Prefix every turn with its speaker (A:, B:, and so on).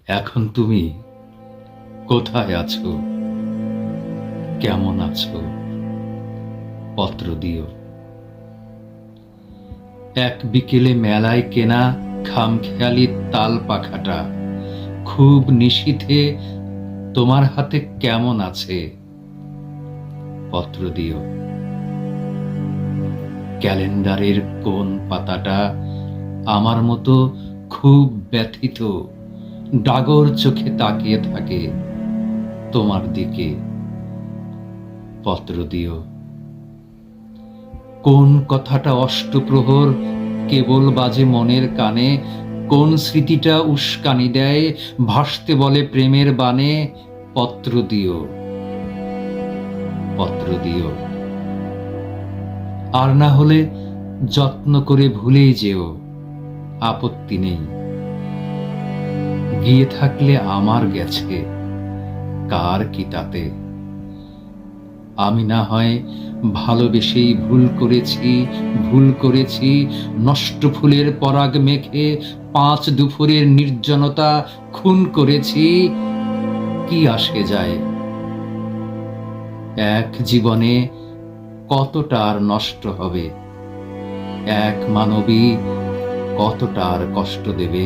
A: এখন তুমি কোথায় আছো, কেমন আছো? পত্র দিও। এক বিকেলে মেলায় কেনা খামখেয়ালি তাল পাখাটা খুব নিশীথে তোমার হাতে কেমন আছে? পত্র দিও। ক্যালেন্ডারের কোন পাতাটা আমার মতো খুব ব্যথিত ডাগর চোখে তাকিয়ে থাকে তোমার দিকে? পত্র দিও। কোন কথাটা অষ্টপ্রহর কেবল বাজে মনের কানে, কোন স্মৃতিটা উস্কানি দেয় ভাসতে বলে প্রেমের বানে? পত্র দিও। পত্র দিও। আর না হলে যত্ন করে ভুলেই যেও, আপত্তি নেই। গিয়ে থাকলে আমার গেছে, কার কি তাতে? আমি না হয় ভালোবেসেই ভুল করেছি নষ্ট ফুলের পরাগ মেখে পাঁচ দুপুরের নির্জনতা খুন করেছি। কি আসে যায়? এক জীবনে কতটা আর নষ্ট হবে, এক মানবী কতটা আর কষ্ট দেবে?